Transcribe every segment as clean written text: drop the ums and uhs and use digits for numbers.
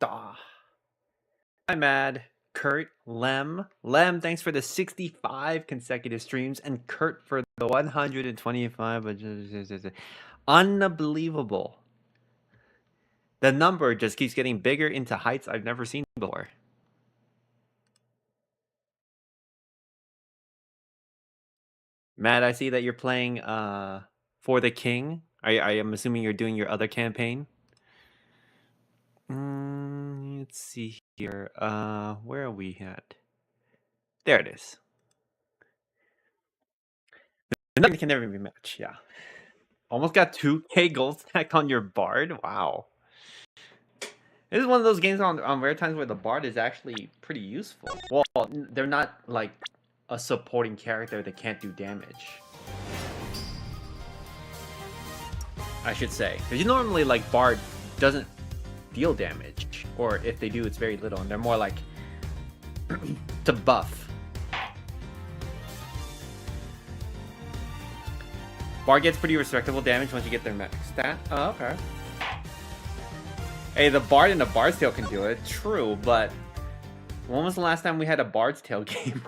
Ah. Hi, Mad. Kurt, Lem, thanks for the 65 consecutive streams, and Kurt for the 125. Unbelievable. The number just keeps getting bigger into heights I've never seen before. Matt, I see that you're playing For the King. I am assuming you're doing your other campaign. Let's see here. Where are we at? There it is. The number can never be matched, yeah. Almost got 2k gold stack on your bard? Wow. This is one of those games on rare times where the bard is actually pretty useful. Well, they're not like a supporting character that can't do damage. I should say. Because normally like bard doesn't deal damage. Or if they do, it's very little. And they're more like to buff. Bard gets pretty respectable damage once you get their max stat. Oh, okay. Hey, the Bard and the Bard's Tale can do it. True, but when was the last time we had a Bard's Tale game?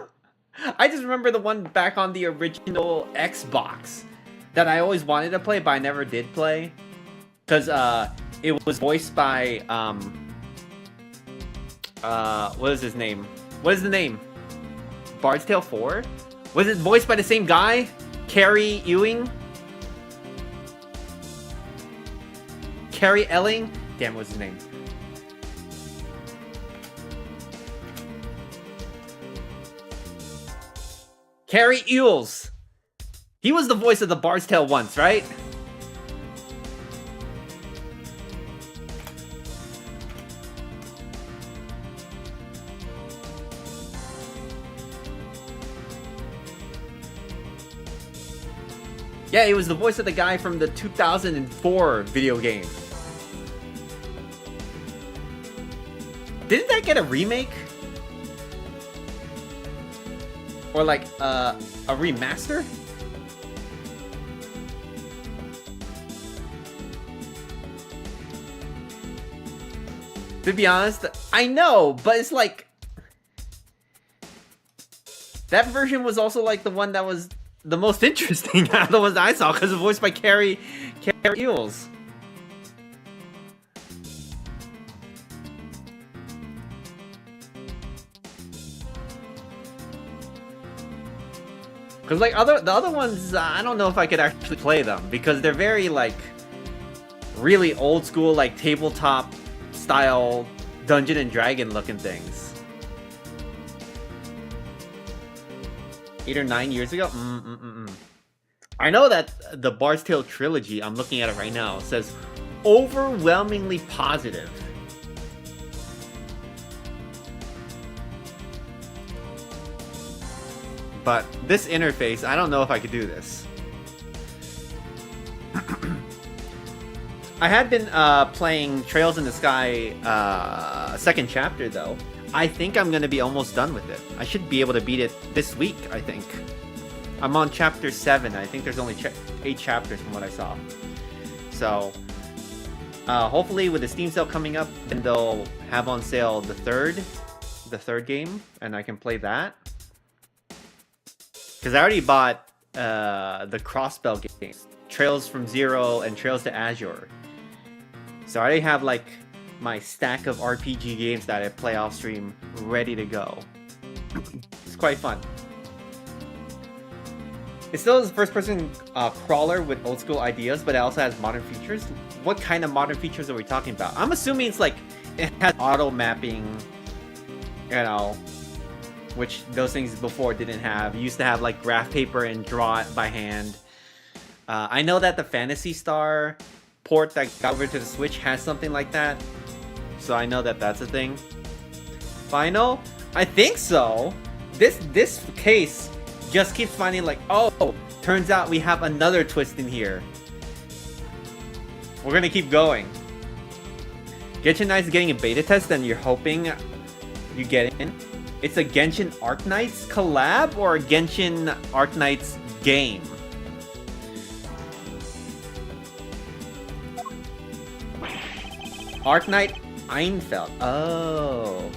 I just remember the one back on the original Xbox that I always wanted to play, but I never did play. Because it was voiced by, what is his name? What is the name? Bard's Tale 4? Was it voiced by the same guy? Carrie Ewing? Carrie Elling? Damn, what's his name? Carrie Ewells. He was the voice of the Bard's Tale once, right? Yeah, he was the voice of the guy from the 2004 video game. Didn't that get a remake? Or like a remaster? To be honest, I know, but it's like that version was also like the one that was the most interesting out of the ones I saw because it was voiced by Carrie Ewells. Because like the other ones, I don't know if I could actually play them because they're very like really old school, like tabletop style Dungeon and Dragon looking things. 8 or 9 years ago? I know that the Bard's Tale trilogy, I'm looking at it right now, says overwhelmingly positive. But this interface, I don't know if I could do this. I had been playing Trails in the Sky second chapter though. I think I'm gonna be almost done with it. I should be able to beat it this week, I think. I'm on chapter 7. I think there's only 8 chapters from what I saw. So, hopefully with the Steam sale coming up, then they'll have on sale the third game, and I can play that. Because I already bought the Crossbell games, Trails from Zero and Trails to Azure. So I already have like my stack of RPG games that I play off stream ready to go. It's quite fun. It still is a first-person crawler with old-school ideas, but it also has modern features. What kind of modern features are we talking about? I'm assuming it's like it has auto mapping, you know, which those things before didn't have. You used to have like graph paper and draw it by hand. I know that the Phantasy Star port that got over to the Switch has something like that. So I know that that's a thing. Final? I think so. This case just keeps finding like, oh, turns out we have another twist in here. We're gonna keep going. Genshin Knights is getting a beta test and you're hoping you get in. It's a Genshin Arknights collab or a Genshin Arknights game? Arknight, Einfeld. Oh.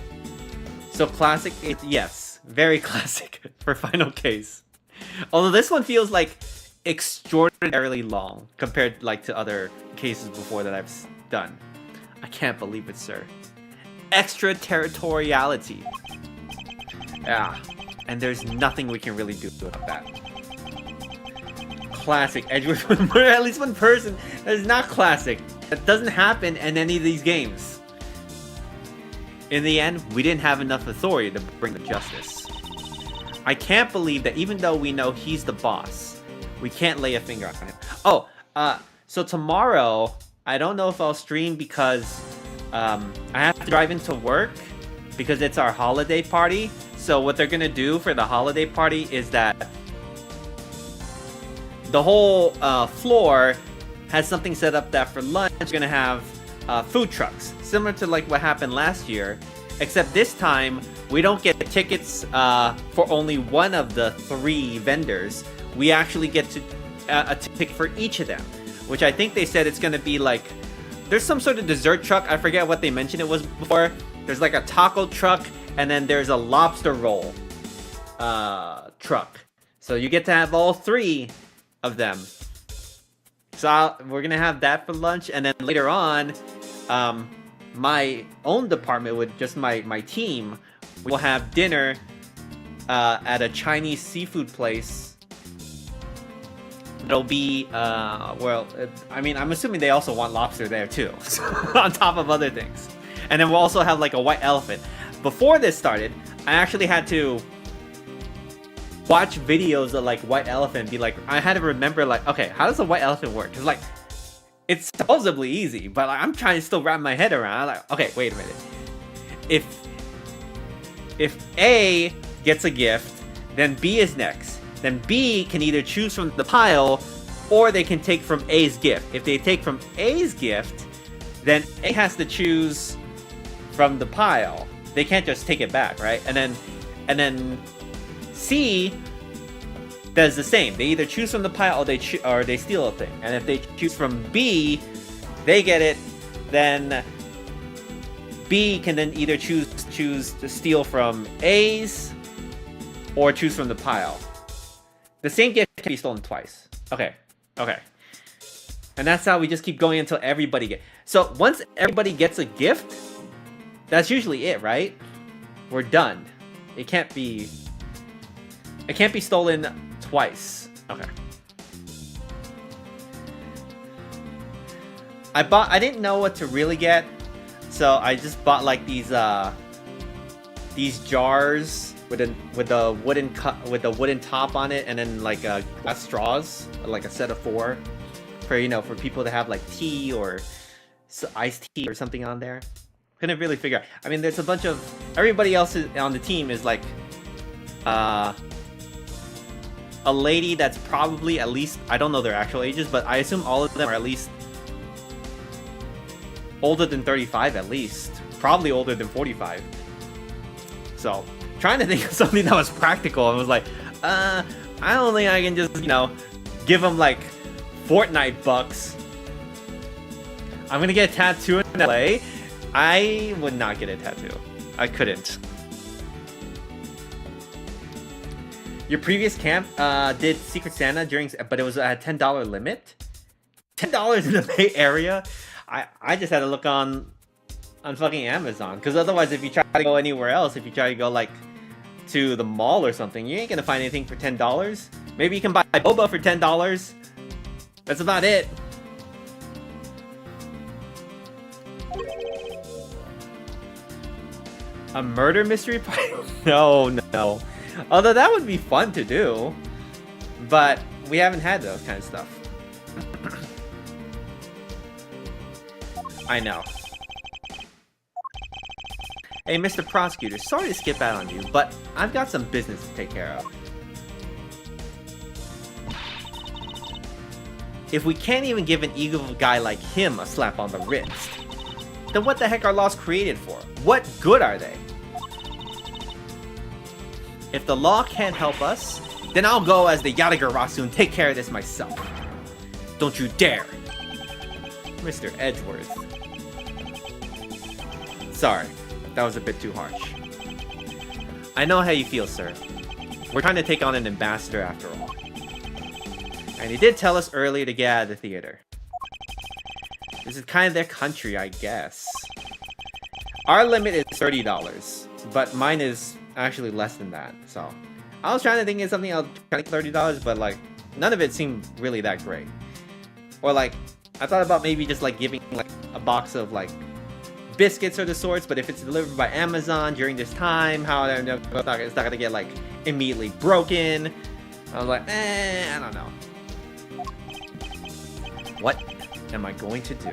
So classic, yes. Very classic for Final Case. Although this one feels like extraordinarily long compared like to other cases before that I've done. I can't believe it, sir. Extraterritoriality. Yeah. And there's nothing we can really do about that. Classic. Edgeworth with at least one person that is not classic. That doesn't happen in any of these games. In the end, we didn't have enough authority to bring the justice. I can't believe that even though we know he's the boss, we can't lay a finger on him. Oh, so tomorrow, I don't know if I'll stream because I have to drive into work because it's our holiday party. So what they're gonna do for the holiday party is that the whole floor has something set up that for lunch we're gonna have food trucks, similar to like what happened last year, except this time we don't get tickets for only one of the 3 vendors. We actually get to a ticket for each of them, which I think they said it's gonna be like, there's some sort of dessert truck. I forget what they mentioned it was before. There's like a taco truck, and then there's a lobster roll truck. So you get to have all 3 of them. So we're gonna have that for lunch, and then later on, my own department with just my team, we'll have dinner at a Chinese seafood place. It'll be well, I mean, I'm assuming they also want lobster there too, on top of other things. And then we'll also have like a white elephant. Before this started, I actually had to watch videos of like white elephant, be like, I had to remember like, okay, how does a white elephant work? Because like, it's supposedly easy, but like, I'm trying to still wrap my head around. I'm like, okay, wait a minute. If A gets a gift, then B is next. Then B can either choose from the pile, or they can take from A's gift. If they take from A's gift, then A has to choose from the pile. They can't just take it back, right? And then C does the same. They either choose from the pile or they steal a thing. And if they choose from B, they get it. Then B can then either choose to steal from A's or choose from the pile. The same gift can be stolen twice. Okay. And that's how we just keep going until everybody gets. So once everybody gets a gift, that's usually it, right? We're done. It can't be stolen twice. Okay. I didn't know what to really get, so I just bought like these jars with a wooden top on it, and then like glass straws, like a set of 4 for people to have like tea or iced tea or something on there. Couldn't really figure out. I mean, there's a bunch of everybody else on the team is like a lady that's probably at least, I don't know their actual ages, but I assume all of them are at least older than 35 at least, probably older than 45. So trying to think of something that was practical, and was like, I don't think I can just give them like Fortnite bucks. I'm gonna get a tattoo in LA. I would not get a tattoo. I couldn't. Your previous camp did Secret Santa but it was a $10 limit. $10 in the Bay Area. I just had to look on fucking Amazon, because otherwise, if you try to go anywhere else, if you try to go like to the mall or something, you ain't gonna find anything for $10. Maybe you can buy boba for $10. That's about it. A murder mystery party? No. Although that would be fun to do, but we haven't had those kind of stuff. I know. Hey, Mr. Prosecutor, sorry to skip out on you, but I've got some business to take care of. If we can't even give an evil guy like him a slap on the wrist, then what the heck are laws created for? What good are they? If the law can't help us, then I'll go as the Yatagarasu and take care of this myself. Don't you dare! Mr. Edgeworth. Sorry, that was a bit too harsh. I know how you feel, sir. We're trying to take on an ambassador after all. And he did tell us earlier to get out of the theater. This is kind of their country, I guess. Our limit is $30, but mine is actually less than that, so... I was trying to think of something else, like $30, but like, none of it seemed really that great. Or like, I thought about maybe just like giving like a box of like biscuits or the sorts, but if it's delivered by Amazon during this time, how I know it's not gonna get like immediately broken. I was like, I don't know. What am I going to do?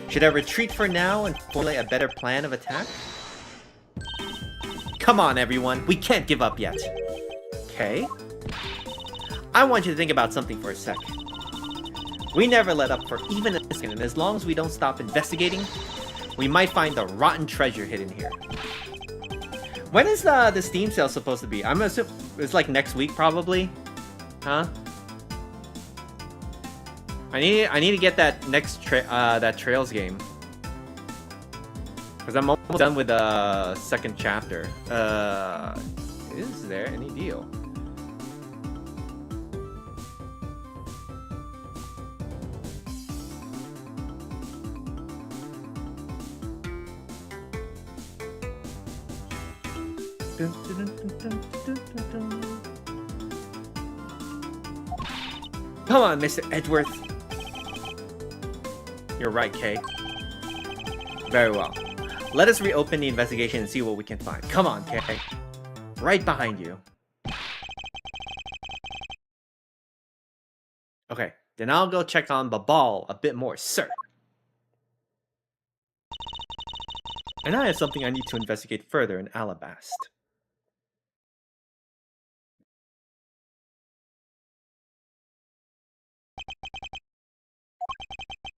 Should I retreat for now and formulate a better plan of attack? Come on, everyone. We can't give up yet. Okay? I want you to think about something for a sec. We never let up for even a second, and as long as we don't stop investigating, we might find the rotten treasure hidden here. When is the Steam sale supposed to be? I'm assuming it's like next week, probably. Huh? I need to get that next that Trails game. Because I'm almost done with the second chapter. Is there any deal? Come on, Mr. Edgeworth. You're right, Kay. Very well. Let us reopen the investigation and see what we can find. Come on, Kay. Right behind you. Okay, then I'll go check on Babal a bit more, sir. And I have something I need to investigate further in Alabast.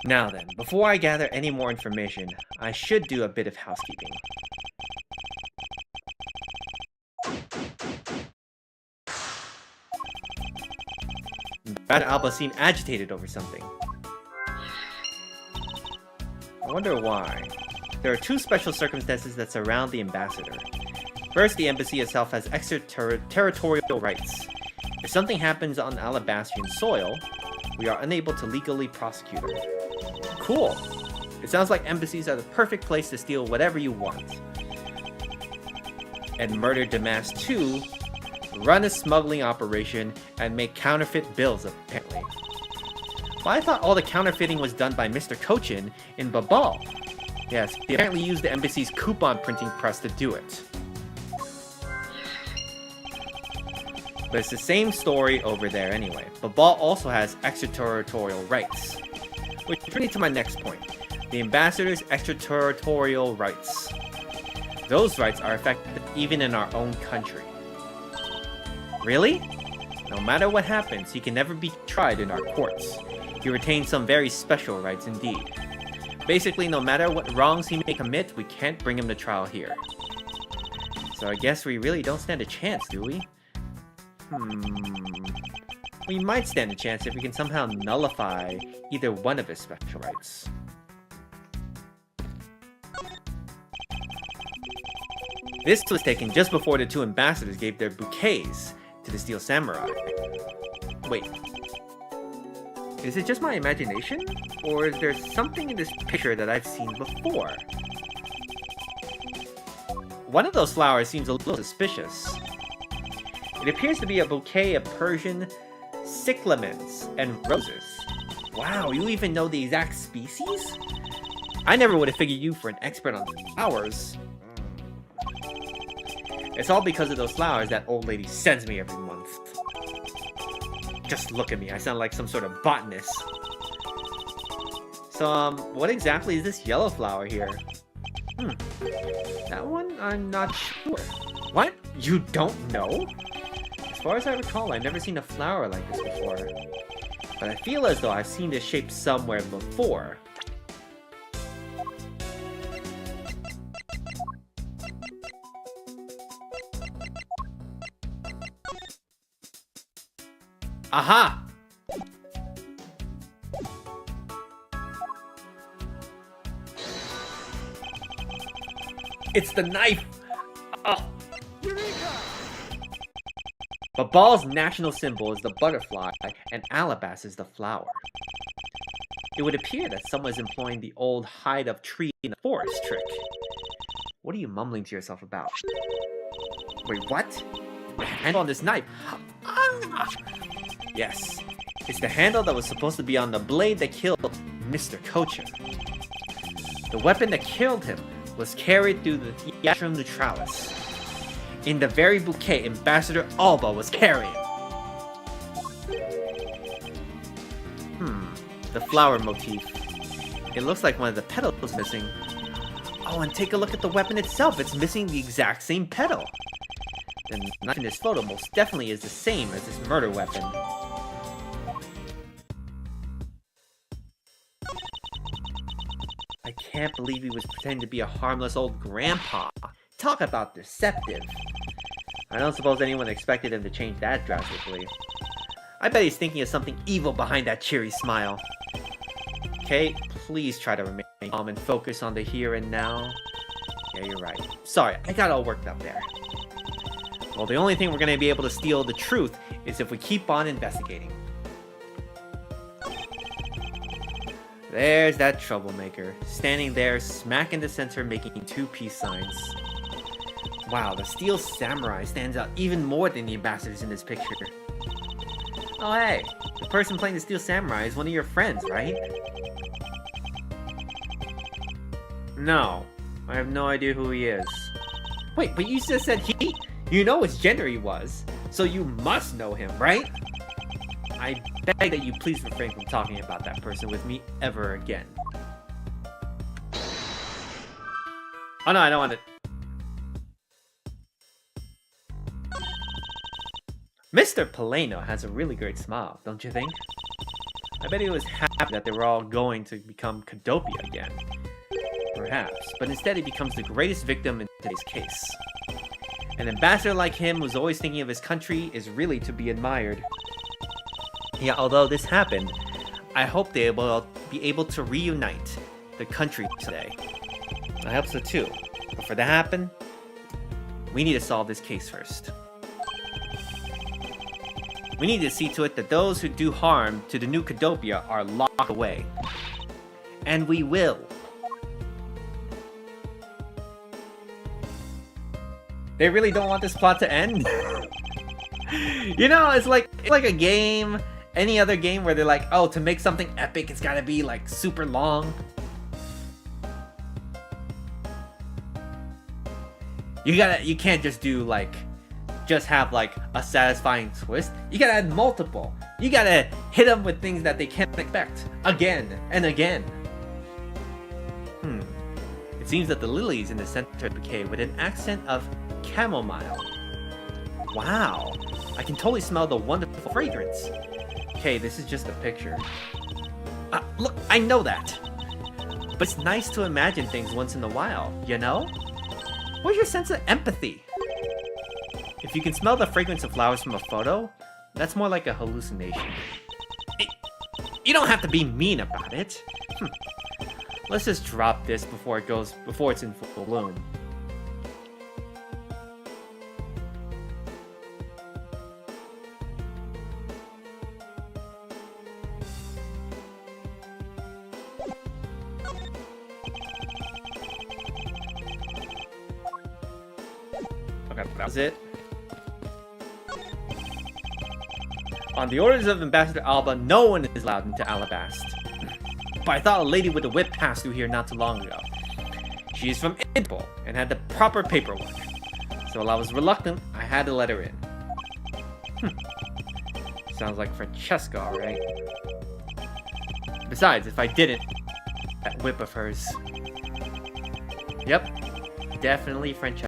Now then, before I gather any more information, I should do a bit of housekeeping. Bad Alba seemed agitated over something. I wonder why. There are two special circumstances that surround the ambassador. First, the embassy itself has extraterritorial rights. If something happens on Alabastrian soil, we are unable to legally prosecute her. Cool. It sounds like embassies are the perfect place to steal whatever you want. And Murder Damas 2, run a smuggling operation and make counterfeit bills, apparently. But I thought all the counterfeiting was done by Mr. Cochin in Babal. Yes, they apparently used the embassy's coupon printing press to do it. But it's the same story over there anyway. Babal also has extraterritorial rights. Which brings me to my next point. The ambassador's extraterritorial rights. Those rights are effective even in our own country. Really? No matter what happens, he can never be tried in our courts. He retains some very special rights indeed. Basically, no matter what wrongs he may commit, we can't bring him to trial here. So I guess we really don't stand a chance, do we? We might stand a chance if we can somehow nullify either one of his special rights. This was taken just before the two ambassadors gave their bouquets to the Steel Samurai. Wait. Is it just my imagination? Or is there something in this picture that I've seen before? One of those flowers seems a little suspicious. It appears to be a bouquet of Persian cyclamens and roses. Wow, you even know the exact species? I never would have figured you for an expert on flowers. It's all because of those flowers that old lady sends me every month. Just look at me, I sound like some sort of botanist. So, what exactly is this yellow flower here? That one, I'm not sure. What? You don't know? As far as I recall, I've never seen a flower like this before. But I feel as though I've seen this shape somewhere before. Aha! It's the knife! Oh. But Baal's national symbol is the butterfly, and Alabas is the flower. It would appear that someone is employing the old hide of tree in the forest trick. What are you mumbling to yourself about? Wait, what? The handle on this knife! Ah! Yes, it's the handle that was supposed to be on the blade that killed Mr. Kocha. The weapon that killed him was carried through the Theatrum Neutralis, in the very bouquet Ambassador Alba was carrying. The flower motif. It looks like one of the petals is missing. Oh, and take a look at the weapon itself. It's missing the exact same petal. The knife in this photo most definitely is the same as this murder weapon. I can't believe he was pretending to be a harmless old grandpa. Talk about deceptive. I don't suppose anyone expected him to change that drastically. I bet he's thinking of something evil behind that cheery smile. Okay, please try to remain calm and focus on the here and now. Yeah, you're right. Sorry, I got all worked up there. Well, the only thing we're going to be able to steal the truth is if we keep on investigating. There's that troublemaker, standing there, smack in the center, making two peace signs. Wow, the Steel Samurai stands out even more than the ambassadors in this picture. Oh hey, the person playing the Steel Samurai is one of your friends, right? No, I have no idea who he is. Wait, but you just said he? You know which gender he was, so you must know him, right? I beg that you please refrain from talking about that person with me ever again. Oh no, I don't want it. Mr. Paleno has a really great smile, don't you think? I bet he was happy that they were all going to become Kadopia again. Perhaps, but instead he becomes the greatest victim in today's case. An ambassador like him who's always thinking of his country is really to be admired. Yeah, although this happened, I hope they will be able to reunite the country today. I hope so too. But for that to happen, we need to solve this case first. We need to see to it that those who do harm to the new Kadopia are locked away. And we will. They really don't want this plot to end? You know, it's like a game, any other game where they're like, oh, to make something epic, it's gotta be like super long. You can't just do like, just have like a satisfying twist. You gotta add multiple. You gotta hit them with things that they can't expect again and again. It seems that the lilies in the center of the bouquet with an accent of chamomile. Wow, I can totally smell the wonderful fragrance. Okay, this is just a picture. Look, I know that. But it's nice to imagine things once in a while, you know? Where's your sense of empathy? If you can smell the fragrance of flowers from a photo, that's more like a hallucination. You don't have to be mean about it. Let's just drop this before it's in full bloom. Okay, that was it. On the orders of Ambassador Alba, no one is allowed into Alabast. But I thought a lady with a whip passed through here not too long ago. She is from Interpol and had the proper paperwork. So while I was reluctant, I had to let her in. Sounds like Francesca, alright? Besides, if I didn't, that whip of hers. Yep, definitely Francesca.